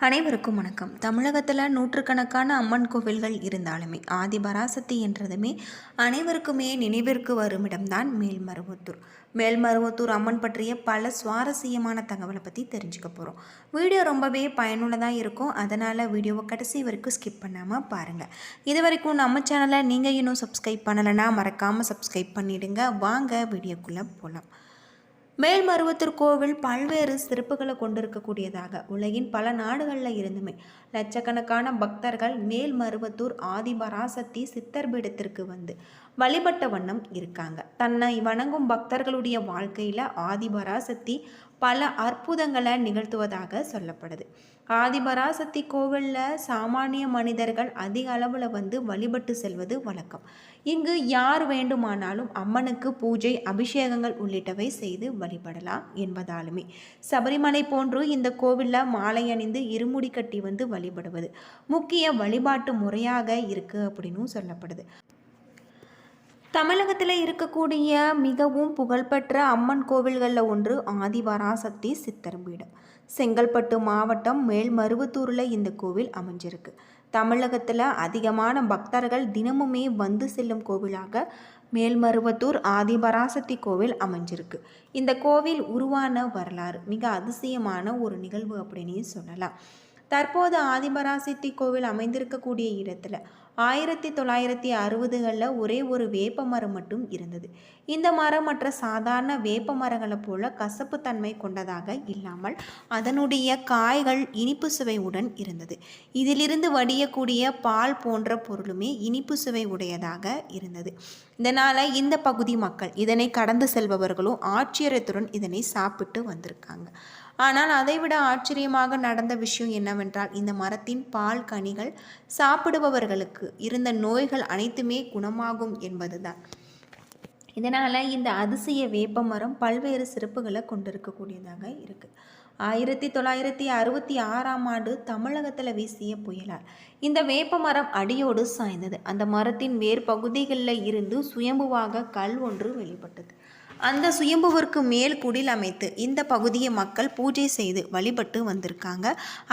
அனைவருக்கும் வணக்கம். தமிழகத்தில் நூற்றுக்கணக்கான அம்மன் கோவில்கள் இருந்தாலுமே ஆதிபராசக்தி என்றதுமே அனைவருக்குமே நினைவிற்கு வரும் இடம்தான் மேல்மருவத்தூர். மேல்மருவத்தூர் அம்மன் பற்றிய பல சுவாரஸ்யமான தகவலை பற்றி தெரிஞ்சுக்க போகிறோம். வீடியோ ரொம்பவே பயனுள்ளதாக இருக்கும். அதனால் வீடியோவை கடைசி வரைக்கும் ஸ்கிப் பண்ணாமல் பாருங்கள். இது வரைக்கும் நம்ம சேனலை நீங்கள் இன்னும் சப்ஸ்கிரைப் பண்ணலைன்னா மறக்காமல் சப்ஸ்கிரைப் பண்ணிவிடுங்க. வாங்க வீடியோக்குள்ளே போகலாம். மேல்மருவத்தூர் கோவில் பல்வேறு சிறப்புகளை கொண்டிருக்கக்கூடியதாக உலகின் பல நாடுகளில் இருந்துமே லட்சக்கணக்கான பக்தர்கள் மேல்மருவத்தூர் ஆதிபராசக்தி சித்தர் பீடத்திற்கு வந்து வழிபட்ட வண்ணம் இருக்காங்க. தன்னை வணங்கும் பக்தர்களுடைய வாழ்க்கையில் ஆதிபராசக்தி பல அற்புதங்களை நிகழ்த்துவதாக சொல்லப்படுது. ஆதிபராசக்தி கோவிலில் சாமானிய மனிதர்கள் அதிக அளவில் வந்து வழிபட்டு செல்வது வழக்கம். இங்கு யார் வேண்டுமானாலும் அம்மனுக்கு பூஜை, அபிஷேகங்கள் உள்ளிட்டவை செய்து வழிபடலாம் என்பதாலுமே சபரிமலை போன்று இந்த கோவிலில் மாலை அணிந்து இருமுடி கட்டி வந்து வழிபடுவது முக்கிய வழிபாட்டு முறையாக இருக்குது அப்படின்னு சொல்லப்படுது. தமிழகத்தில் இருக்கக்கூடிய மிகவும் புகழ்பெற்ற அம்மன் கோவில்களில் ஒன்று ஆதிபராசக்தி சித்தர் பீடம். செங்கல்பட்டு மாவட்டம் மேல்மருவத்தூரில் இந்த கோவில் அமைஞ்சிருக்கு. தமிழகத்தில் அதிகமான பக்தர்கள் தினமுமே வந்து செல்லும் கோவிலாக மேல்மருவத்தூர் ஆதிபராசக்தி கோவில் அமைஞ்சிருக்கு. இந்த கோவில் உருவான வரலாறு மிக அதிசயமான ஒரு நிகழ்வு அப்படின்னு சொல்லலாம். தற்போது ஆதிபராசக்தி கோவில் அமைந்திருக்கக்கூடிய இடத்துல 1960களில் ஒரே ஒரு வேப்ப மரம் மட்டும் இருந்தது. இந்த மரம் மற்ற சாதாரண வேப்ப மரங்களை போல கசப்பு தன்மை கொண்டதாக இல்லாமல் அதனுடைய காய்கள் இனிப்பு சுவையுடன் இருந்தது. இதிலிருந்து வடியக்கூடிய பால் போன்ற பொருளுமே இனிப்பு சுவை உடையதாக இருந்தது. இதனால் இந்த பகுதி மக்கள் இதனை கடந்து செல்பவர்களும் ஆச்சரியத்துடன் இதனை சாப்பிட்டு வந்திருக்காங்க. ஆனால் அதைவிட ஆச்சரியமாக நடந்த விஷயம் என்னவென்றால், இந்த மரத்தின் பால் கனிகள் சாப்பிடுபவர்களுக்கு இருந்த நோய்கள் அனைத்துமே குணமாகும் என்பதுதான். இதனால் இந்த அதிசய வேப்ப மரம் பல்வேறு சிறப்புகளை கொண்டிருக்கக்கூடியதாக இருக்குது. 1966ஆம் ஆண்டு தமிழகத்தில் வீசிய புயலால் இந்த வேப்ப மரம் அடியோடு சாய்ந்தது. அந்த மரத்தின் வேர் பகுதிகளில் இருந்து சுயம்புவாக கல் ஒன்று வெளிப்பட்டது. அந்த சுயம்புவிற்கு மேல் குடில் அமைத்து இந்த பகுதியை மக்கள் பூஜை செய்து வழிபட்டு வந்திருக்காங்க.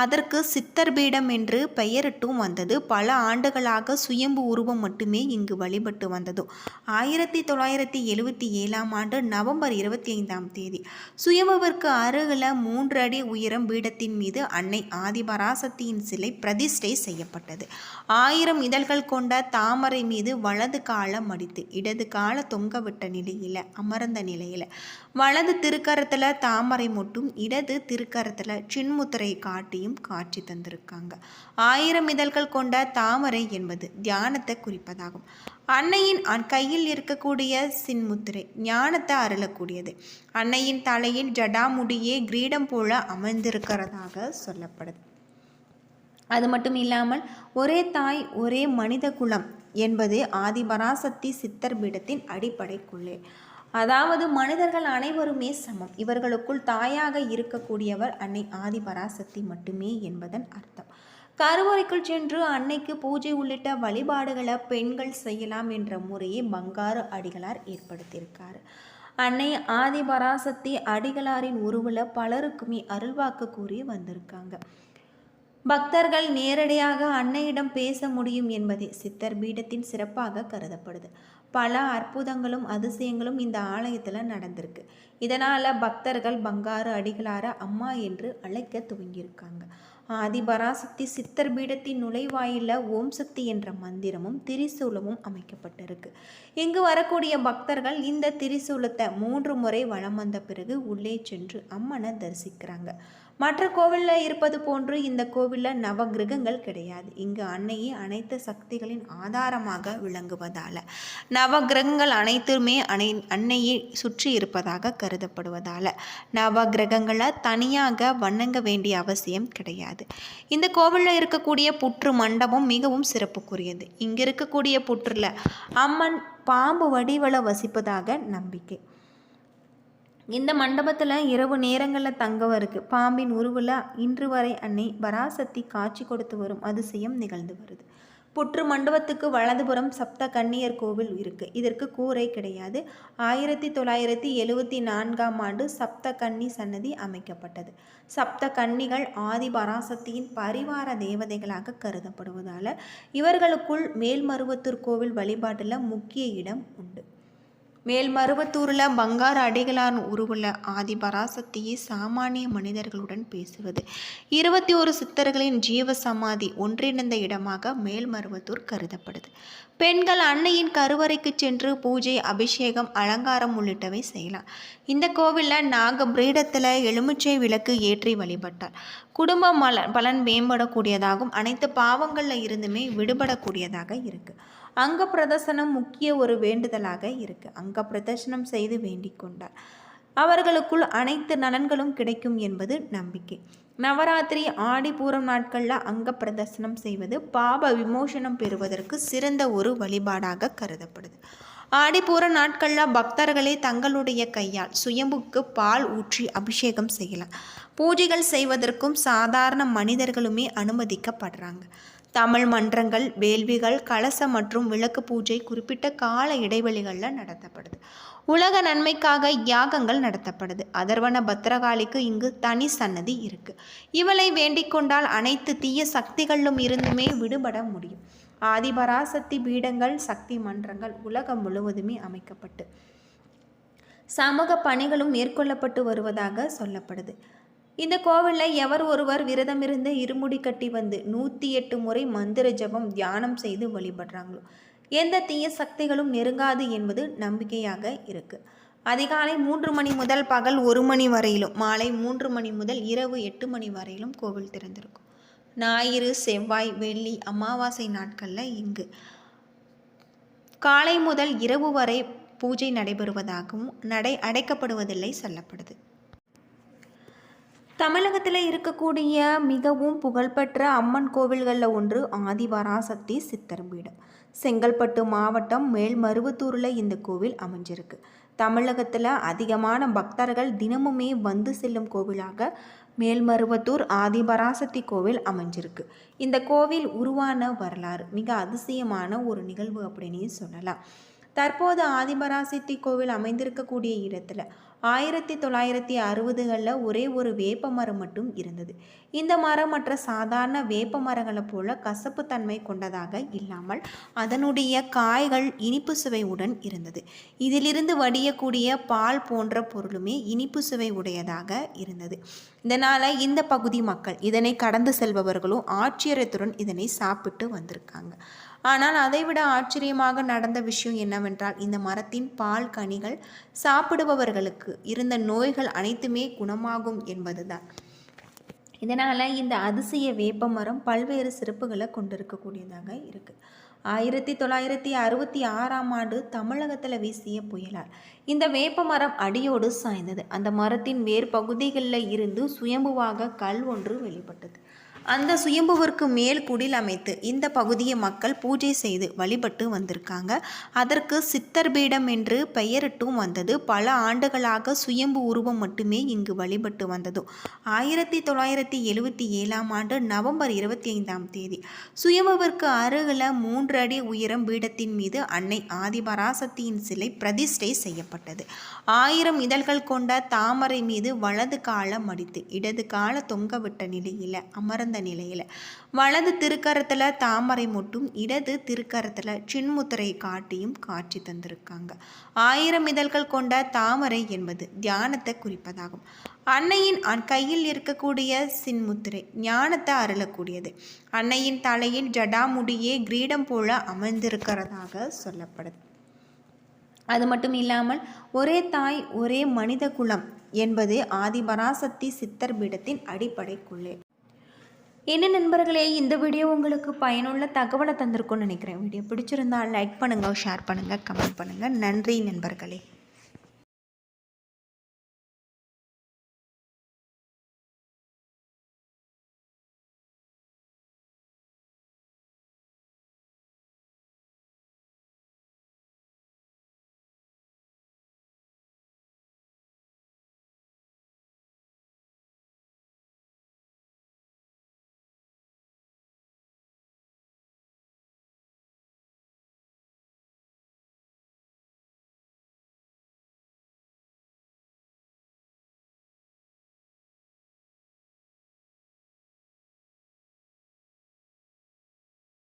அதற்கு சித்தர் பீடம் என்று பெயரிட்டும் வந்தது. பல ஆண்டுகளாக சுயம்பு உருவம் மட்டுமே இங்கு வழிபட்டு வந்ததும் 1977ஆம் ஆண்டு நவம்பர் 25ஆம் தேதி சுயம்புவிற்கு அருகில் 3 அடி உயரம் பீடத்தின் மீது அன்னை ஆதிபராசக்தியின் சிலை பிரதிஷ்டை செய்யப்பட்டது. 1000 இதழ்கள் கொண்ட தாமரை மீது வலது காலம் மடித்து இடது கால தொங்கவிட்ட நிலையில் அமர்ந்த நிலையில் வலது திருக்கரத்தில் தாமரை மொட்டும் இடது திருக்கரத்தில் சின்முத்திரை காட்டியும் காட்சி தந்திருக்காங்க. 1000 இதழ்கள் கொண்ட தாமரை என்பது தியானத்தை குறிப்பதாகும். அன்னையின் கையில் இருக்கக்கூடிய சின்முத்திரை ஞானத்தை அருளக்கூடியது. அன்னையின் தலையில் ஜடாமுடியே கிரீடம் போல அமர்ந்திருக்கிறதாக சொல்லப்படுது. அது மட்டும் இல்லாமல் ஒரே தாய் ஒரே மனித குலம் என்பது ஆதிபராசக்தி சித்தர் பீடத்தின் அடிப்படை கொள்கை. அதாவது மனிதர்கள் அனைவருமே சமம். இவர்களுக்குள் தாயாக இருக்கக்கூடியவர் அன்னை ஆதிபராசக்தி மட்டுமே என்பதன் அர்த்தம். கருவறைக்குள் சென்று அன்னைக்கு பூஜை உள்ளிட்ட வழிபாடுகளை பெண்கள் செய்யலாம் என்ற முறையை பங்காரு அடிகளார் ஏற்படுத்தியிருக்காரு. அன்னை ஆதிபராசக்தி அடிகளாரின் உருவில் பலருக்குமே அருள்வாக்கு கூறி வந்திருக்காங்க. பக்தர்கள் நேரடியாக அன்னையிடம் பேச முடியும் என்பதே சித்தர் பீடத்தின் சிறப்பாக கருதப்படுது. பல அற்புதங்களும் அதிசயங்களும் இந்த ஆலயத்தில் நடந்திருக்கு. இதனால் பக்தர்கள் பங்காரு அடிகளார அம்மா என்று அழைக்க துவங்கியிருக்காங்க. ஆதிபராசக்தி சித்தர் பீடத்தின் நுழைவாயில ஓம் சக்தி என்ற மந்திரமும் திரிசூலமும் அமைக்கப்பட்டிருக்கு. இங்கு வரக்கூடிய பக்தர்கள் இந்த திரிசூலத்தை 3 முறை வலம் வந்த பிறகு உள்ளே சென்று அம்மனை தரிசிக்கிறாங்க. மற்ற கோவிலில் இருப்பது போன்று இந்த கோவிலில் நவகிரகங்கள் கிடையாது. இங்கு அன்னையே அனைத்து சக்திகளின் ஆதாரமாக விளங்குவதால் நவகிரகங்கள் அனைத்துமே அன்னையை சுற்றி இருப்பதாக கருதப்படுவதால் நவகிரகங்களை தனியாக வணங்க வேண்டிய அவசியம் கிடையாது. இந்த கோவிலில் இருக்கக்கூடிய புற்று மண்டபம் மிகவும் சிறப்புக்குரியது. இங்கு இருக்கக்கூடிய புற்றில் அம்மன் பாம்பு வடிவள வசிப்பதாக நம்பிக்கை. இந்த மண்டபத்தில் இரவு நேரங்களில் தங்கவருக்கு பாம்பின் உருவில் இன்று வரை அன்னை பராசக்தி காட்சி கொடுத்து வரும் அதிசயம் நிகழ்ந்து வருது. புற்று மண்டபத்துக்கு வலதுபுறம் சப்த கன்னியர் கோவில் இருக்குது. இதற்கு கூரை கிடையாது. 1974ஆம் ஆண்டு சப்த கன்னி சன்னதி அமைக்கப்பட்டது. சப்த கன்னிகள் ஆதிபராசக்தியின் பரிவார தேவதைகளாக கருதப்படுவதால் இவர்களுக்குள் மேல்மருவத்தூர் கோவில் வழிபாட்டில் முக்கிய இடம் உண்டு. மேல்மருவத்தூரில் பங்கார அடிகளார் உருவுள்ள ஆதிபராசக்தியை சாமானிய மனிதர்களுடன் பேசுவது 21 சித்தர்களின் ஜீவ சமாதி ஒன்றிணைந்த இடமாக மேல்மருவத்தூர் கருதப்படுது. பெண்கள் அன்னையின் கருவறைக்கு சென்று பூஜை, அபிஷேகம், அலங்காரம் உள்ளிட்டவை செய்யலாம். இந்த கோவிலில் நாகபீடத்தில் எலுமிச்சை விளக்கு ஏற்றி வழிபட்டால் குடும்ப பலன் மேம்படக்கூடியதாகவும் அனைத்து பாவங்களில் இருந்துமே விடுபடக்கூடியதாக இருக்குது. அங்க பிரதர்சனம் முக்கிய ஒரு வேண்டுதலாக இருக்குது. அங்க பிரதர்சனம் செய்து வேண்டிக் கொண்டார் அவர்களுக்குள் அனைத்து நலன்களும் கிடைக்கும் என்பது நம்பிக்கை. நவராத்திரி, ஆடிப்பூரம் நாட்களில் அங்க பிரதர்சனம் செய்வது பாப விமோசனம் பெறுவதற்கு சிறந்த ஒரு வழிபாடாக கருதப்படுது. ஆடிப்பூர நாட்களில் பக்தர்களே தங்களுடைய கையால் சுயம்புக்கு பால் ஊற்றி அபிஷேகம் செய்யலாம். பூஜைகள் செய்வதற்கும் சாதாரண மனிதர்களுமே அனுமதிக்கப்படுறாங்க. தமிழ் மன்றங்கள், வேள்விகள், கலச மற்றும் விளக்கு பூஜை குறிப்பிட்ட கால இடைவெளிகளில் நடத்தப்படுது. உலக நன்மைக்காக யாகங்கள் நடத்தப்படுது. அதர்வன பத்திரகாளிக்கு இங்கு தனி சன்னதி இருக்கு. இவளை வேண்டிக் கொண்டால் அனைத்து தீய சக்திகளிலும் இருந்துமே விடுபட முடியும். ஆதிபராசக்தி பீடங்கள், சக்தி மன்றங்கள் உலகம் முழுவதுமே அமைக்கப்பட்டு சமூக பணிகளும் மேற்கொள்ளப்பட்டு வருவதாக சொல்லப்படுது. இந்த கோவிலில் எவர் ஒருவர் விரதமிருந்து இருமுடி கட்டி வந்து 108 முறை மந்திர ஜபம், தியானம் செய்து வழிபடுறாங்களோ எந்த தீய சக்திகளும் நெருங்காது என்பது நம்பிக்கையாக இருக்குது. அதிகாலை 3 மணி முதல் பகல் 1 மணி வரையிலும், மாலை 3 மணி முதல் இரவு 8 மணி வரையிலும் கோவில் திறந்திருக்கும். ஞாயிறு, செவ்வாய், வெள்ளி, அமாவாசை நாட்களில் இங்கு காலை முதல் இரவு வரை பூஜை நடைபெறுவதாகவும் அடைக்கப்படுவதில்லை சொல்லப்படுது. தமிழகத்தில் இருக்கக்கூடிய மிகவும் புகழ்பெற்ற அம்மன் கோவில்களில் ஒன்று ஆதிபராசக்தி சித்தர் பீடம். செங்கல்பட்டு மாவட்டம் மேல்மருவத்தூரில் இந்த கோவில் அமைஞ்சிருக்கு. தமிழகத்தில் அதிகமான பக்தர்கள் தினமுமே வந்து செல்லும் கோவிலாக மேல்மருவத்தூர் ஆதிபராசக்தி கோவில் அமைஞ்சிருக்கு. இந்த கோவில் உருவான வரலாறு மிக அதிசயமான ஒரு நிகழ்வு அப்படின்னு சொல்லலாம். தற்போது ஆதிபராசக்தி கோவில் அமைந்திருக்கக்கூடிய இடத்துல 1960களில் ஒரே ஒரு வேப்ப மரம் மட்டும் இருந்தது. இந்த மரம் மற்ற சாதாரண வேப்ப மரங்களை போல கசப்பு தன்மை கொண்டதாக இல்லாமல் அதனுடைய காய்கள் இனிப்பு சுவையுடன் இருந்தது. இதிலிருந்து வடியக்கூடிய பால் போன்ற பொருளுமே இனிப்பு சுவை உடையதாக இருந்தது. இதனால் இந்த பகுதி மக்கள் இதனை கடந்து செல்பவர்களும் ஆச்சரியத்துடன் இதனை சாப்பிட்டு வந்திருக்காங்க. ஆனால் அதைவிட ஆச்சரியமாக நடந்த விஷயம் என்னவென்றால், இந்த மரத்தின் பால் கனிகள் சாப்பிடுபவர்களுக்கு இருந்த நோய்கள் அனைத்துமே குணமாகும் என்பதுதான். இதனால் இந்த அதிசய வேப்ப மரம் பல்வேறு சிறப்புகளை கொண்டிருக்கக்கூடியதாக இருக்குது. 1966ஆம் ஆண்டு தமிழகத்தில் வீசிய புயலால் இந்த வேப்ப மரம் அடியோடு சாய்ந்தது. அந்த மரத்தின் வேர் பகுதிகளில் இருந்து சுயம்புவாக கல் ஒன்று வெளிப்பட்டது. அந்த சுயம்புவிற்கு மேல் குடில் அமைத்து இந்த பகுதியை மக்கள் பூஜை செய்து வழிபட்டு வந்திருக்காங்க. அதற்கு சித்தர் பீடம் என்று பெயரிட்டும் வந்தது. பல ஆண்டுகளாக சுயம்பு உருவம் மட்டுமே இங்கு வழிபட்டு வந்ததும் 1977ஆம் ஆண்டு நவம்பர் 25ஆம் தேதி சுயம்புவிற்கு அருகில் 3 அடி உயரம் பீடத்தின் மீது அன்னை ஆதிபராசக்தியின் சிலை பிரதிஷ்டை செய்யப்பட்டது. 1000 இதழ்கள் கொண்ட தாமரை மீது வலது கால மடித்து இடது கால தொங்கவிட்ட நிலையில் அமர்ந்த நிலையில் வலது திருக்கரத்தில் தாமரை மொட்டும் இடது திருக்கரத்தில் சின்முத்திரை காட்டியும் காட்சி தந்திருக்காங்க. 1000 இதழ்கள் கொண்ட தாமரை என்பது தியானத்தை குறிப்பதாகும். அன்னையின் கையில் இருக்கக்கூடிய சின்முத்திரை ஞானத்தை அருளக்கூடியது. அன்னையின் தலையில் ஜடாமுடியே கிரீடம் போல அமர்ந்திருக்கிறதாக சொல்லப்படுது. அது மட்டும் இல்லாமல் ஒரே தாய் ஒரே மனித குலம் என்பது ஆதிபராசக்தி சித்தர் பீடத்தின் அடிப்படை கொள்கை. என்ன நண்பர்களே, இந்த வீடியோ உங்களுக்கு பயனுள்ள தகவலை தந்திருக்கும்னு நினைக்கிறேன். வீடியோ பிடிச்சிருந்தால் லைக் பண்ணுங்கள், ஷேர் பண்ணுங்கள், கமெண்ட் பண்ணுங்கள். நன்றி நண்பர்களே.